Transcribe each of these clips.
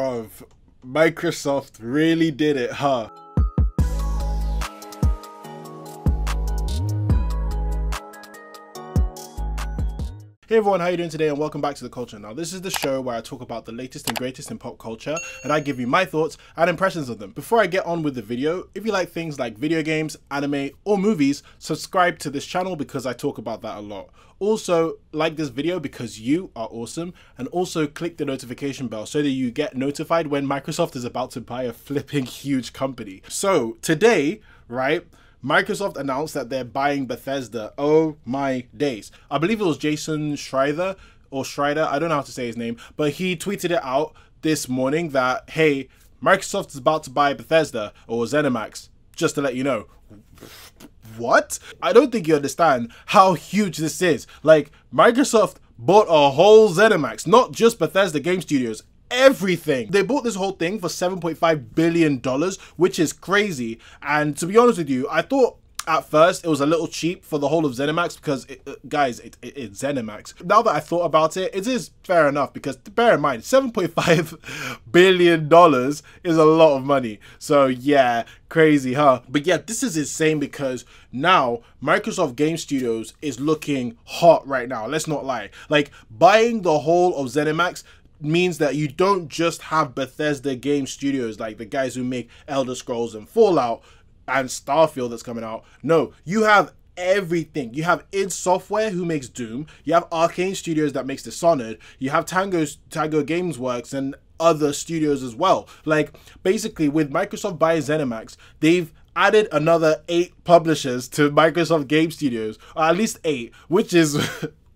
Of Microsoft really did it, huh? Hey everyone, how you doing today and welcome back to The Culture. Now this is the show where I talk about the latest and greatest in pop culture and I give you my thoughts and impressions of them. Before I get on with the video, if you like things like video games, anime or movies, subscribe to this channel because I talk about that a lot. Also, like this video because you are awesome, and also click the notification bell so that you get notified when Microsoft is about to buy a flipping huge company. So today, right, Microsoft announced that they're buying Bethesda. Oh my days. I believe it was Jason Schreier, I don't know how to say his name, but he tweeted it out this morning that, hey, Microsoft is about to buy Bethesda or ZeniMax, just to let you know. What? I don't think you understand how huge this is. Like, Microsoft bought a whole ZeniMax, not just Bethesda Game Studios. Everything. They bought this whole thing for $7.5 billion, which is crazy. And to be honest with you, I thought at first it was a little cheap for the whole of ZeniMax because, it's ZeniMax. Now that I thought about it, it is fair enough because bear in mind, $7.5 billion is a lot of money. So yeah, crazy, huh? But yeah, this is insane because now Microsoft Game Studios is looking hot right now. Let's not lie. Like, buying the whole of ZeniMax means that you don't just have Bethesda Game Studios, like the guys who make Elder Scrolls and Fallout and Starfield that's coming out. No, you have everything. You have id Software who makes Doom, you have Arcane Studios that makes Dishonored, you have Tango Games Works and other studios as well. Like, basically with Microsoft buying ZeniMax, they've added another 8 publishers to Microsoft Game Studios, or at least 8, which is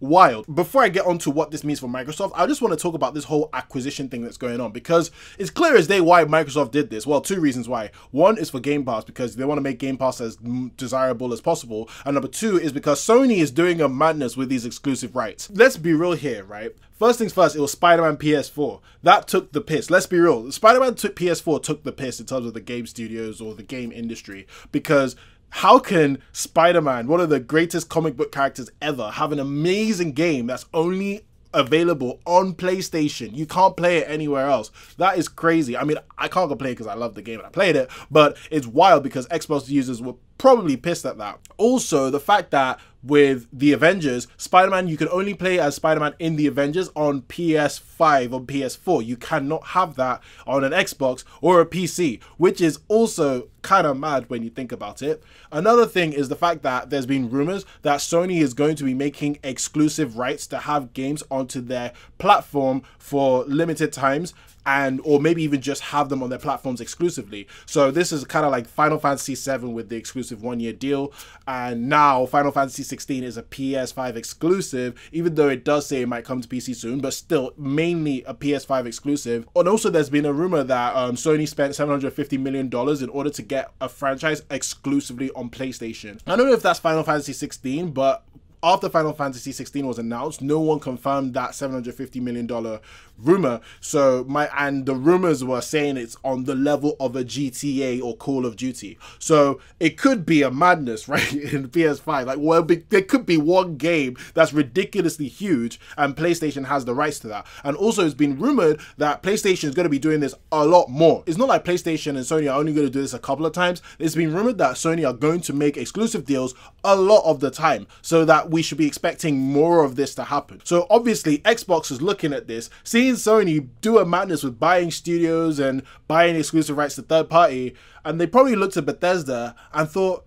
wild. Before I get on to what this means for Microsoft, I just want to talk about this whole acquisition thing that's going on because it's clear as day why Microsoft did this. Well, 2 reasons why. One is for Game Pass because they want to make Game Pass as desirable as possible, and number 2 is because Sony is doing a madness with these exclusive rights. Let's be real here, right? First things first, it was Spider-Man PS4. That took the piss. Let's be real. Spider-Man PS4 took the piss in terms of the game studios or the game industry, because how can Spider-Man, one of the greatest comic book characters ever, have an amazing game that's only available on PlayStation? You can't play it anywhere else. That is crazy. I mean, I can't complain because I love the game and I played it, but it's wild because Xbox users were probably pissed at that. Also, the fact that with the Avengers, Spider-Man, you can only play as Spider-Man in the Avengers on PS5 or PS4. You cannot have that on an Xbox or a PC, which is also kind of mad when you think about it. Another thing is the fact that there's been rumors that Sony is going to be making exclusive rights to have games onto their platform for limited times, and or maybe even just have them on their platforms exclusively. So this is kind of like Final Fantasy VII with the exclusive 1-year deal, and now Final Fantasy 16 is a PS5 exclusive, even though it does say it might come to PC soon, but still mainly a PS5 exclusive. And also there's been a rumor that Sony spent $750 million in order to get a franchise exclusively on PlayStation. I don't know if that's Final Fantasy 16, but after Final Fantasy 16 was announced, no one confirmed that $750 million rumor. So the rumors were saying it's on the level of a GTA or Call of Duty. So it could be a madness, right, in PS5. Like, well, there could be one game that's ridiculously huge and PlayStation has the rights to that. And also it's been rumored that PlayStation is going to be doing this a lot more. It's not like PlayStation and Sony are only going to do this a couple of times. It's been rumored that Sony are going to make exclusive deals a lot of the time, so that we should be expecting more of this to happen. So obviously Xbox is looking at this, seeing Sony do a madness with buying studios and buying exclusive rights to third party, and they probably looked at Bethesda and thought,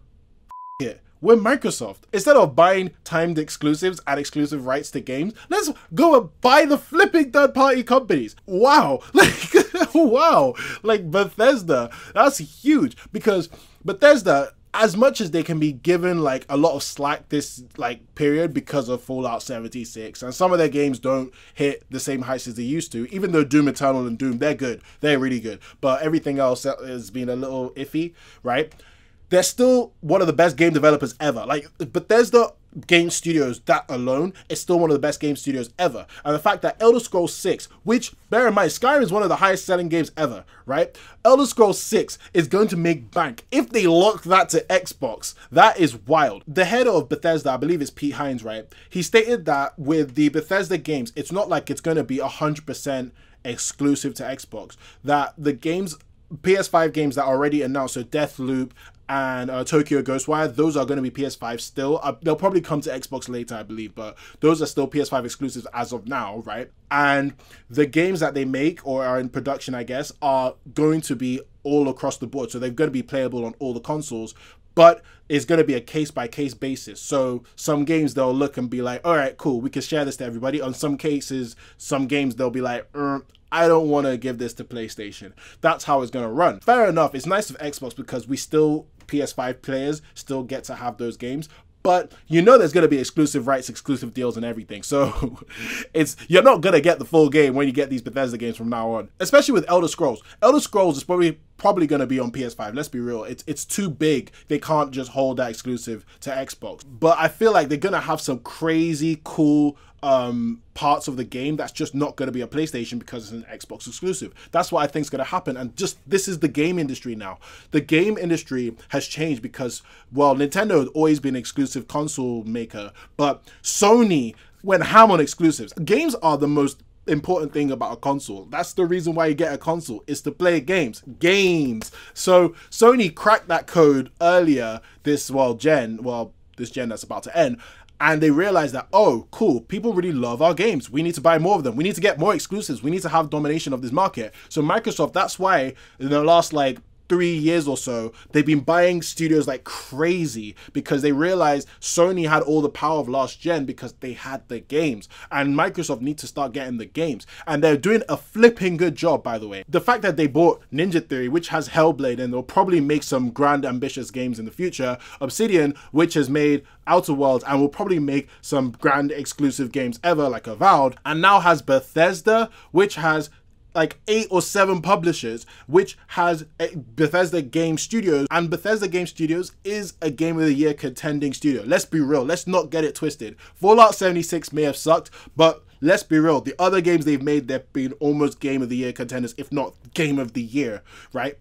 it, we're Microsoft. Instead of buying timed exclusives and exclusive rights to games, let's go and buy the flipping third party companies. Wow. Like, wow. Like Bethesda, that's huge, because Bethesda, as much as they can be given like a lot of slack this like period because of Fallout 76, and some of their games don't hit the same heights as they used to, even though Doom Eternal and Doom, they're good, they're really good, but everything else has been a little iffy, right? They're still one of the best game developers ever. Like, Bethesda Game Studios, that alone is still one of the best game studios ever. And the fact that Elder Scrolls 6, which, bear in mind, Skyrim is one of the highest selling games ever, right? Elder Scrolls 6 is going to make bank. If they lock that to Xbox, that is wild. The head of Bethesda, I believe it's Pete Hines, right? He stated that with the Bethesda games, it's not like it's going to be 100% exclusive to Xbox. That the games, PS5 games that are already announced, so Deathloop and Tokyo Ghostwire, those are going to be PS5 still. They'll probably come to Xbox later, I believe, but those are still PS5 exclusives as of now, right? And the games that they make or are in production, I guess, are going to be all across the board. So they're going to be playable on all the consoles, but it's going to be a case-by-case basis. So some games they'll look and be like, all right, cool, we can share this to everybody. On some cases, some games they'll be like, I don't want to give this to PlayStation. That's how it's going to run. Fair enough. It's nice of Xbox because we still, PS5 players still get to have those games. But you know there's going to be exclusive rights, exclusive deals and everything. So you're not going to get the full game when you get these Bethesda games from now on. Especially with Elder Scrolls. Elder Scrolls is probably going to be on PS5. Let's be real. It's too big. They can't just hold that exclusive to Xbox. But I feel like they're going to have some crazy cool parts of the game that's just not going to be a PlayStation because it's an Xbox exclusive. That's what I think is going to happen. And just, this is the game industry now. The game industry has changed because, well, Nintendo has always been an exclusive console maker, but Sony went ham on exclusives. Games are the most important thing about a console. That's the reason why you get a console, is to play games. So Sony cracked that code earlier this gen that's about to end. And they realized that, oh, cool, people really love our games. We need to buy more of them. We need to get more exclusives. We need to have domination of this market. So Microsoft, that's why in the last 3 years or so, they've been buying studios like crazy because they realized Sony had all the power of last gen because they had the games, and Microsoft needs to start getting the games, and they're doing a flipping good job, by the way. The fact that they bought Ninja Theory, which has Hellblade, and they'll probably make some grand ambitious games in the future, Obsidian, which has made Outer Worlds and will probably make some grand exclusive games ever, like Avowed, and now has Bethesda, which has 8 or 7 publishers, which has Bethesda Game Studios, and Bethesda Game Studios is a Game of the Year contending studio. Let's be real, let's not get it twisted. Fallout 76 may have sucked, but let's be real, the other games they've made, they've been almost Game of the Year contenders, if not Game of the Year, right?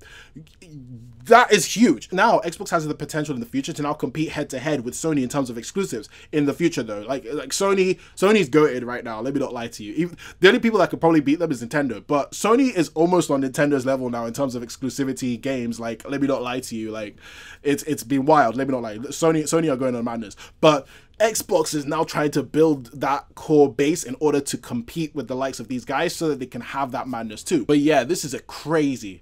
That is huge. Now, Xbox has the potential in the future to now compete head-to-head with Sony in terms of exclusives in the future, though. Like Sony's goated right now, let me not lie to you. The only people that could probably beat them is Nintendo, but Sony is almost on Nintendo's level now in terms of exclusivity games. Like, let me not lie to you. Like, it's been wild, let me not lie. Sony are going on madness, but Xbox is now trying to build that core base in order to compete with the likes of these guys so that they can have that madness too. But yeah, this is a crazy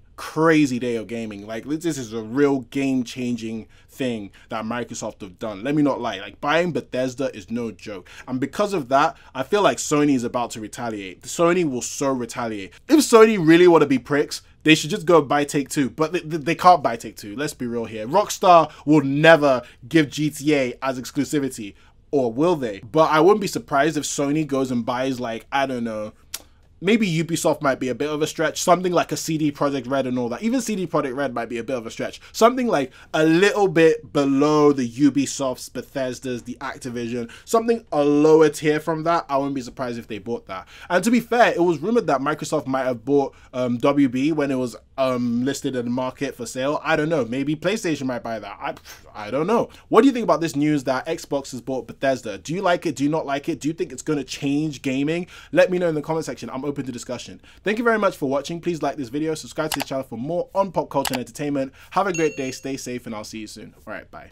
day of gaming. Like, this is a real game-changing thing that Microsoft have done. Let me not lie, like, buying Bethesda is no joke, and because of that, I feel like Sony is about to retaliate. Sony will so retaliate. If Sony really want to be pricks, they should just go buy Take-Two, but they can't buy Take-Two. Let's be real here. Rockstar will never give GTA as exclusivity, or will they? But I wouldn't be surprised if Sony goes and buys, I don't know, maybe Ubisoft might be a bit of a stretch. Something like a CD Projekt Red and all that. Even CD Projekt Red might be a bit of a stretch. Something like a little bit below the Ubisofts, Bethesdas, the Activision. Something a lower tier from that. I wouldn't be surprised if they bought that. And to be fair, it was rumored that Microsoft might have bought WB when it was listed in the market for sale. I don't know. Maybe PlayStation might buy that. I don't know. What do you think about this news that Xbox has bought Bethesda? Do you like it? Do you not like it? Do you think it's going to change gaming? Let me know in the comment section. I'm open to discussion. Thank you very much for watching. Please like this video, subscribe to this channel for more on pop culture and entertainment. Have a great day, stay safe, and I'll see you soon. All right, bye.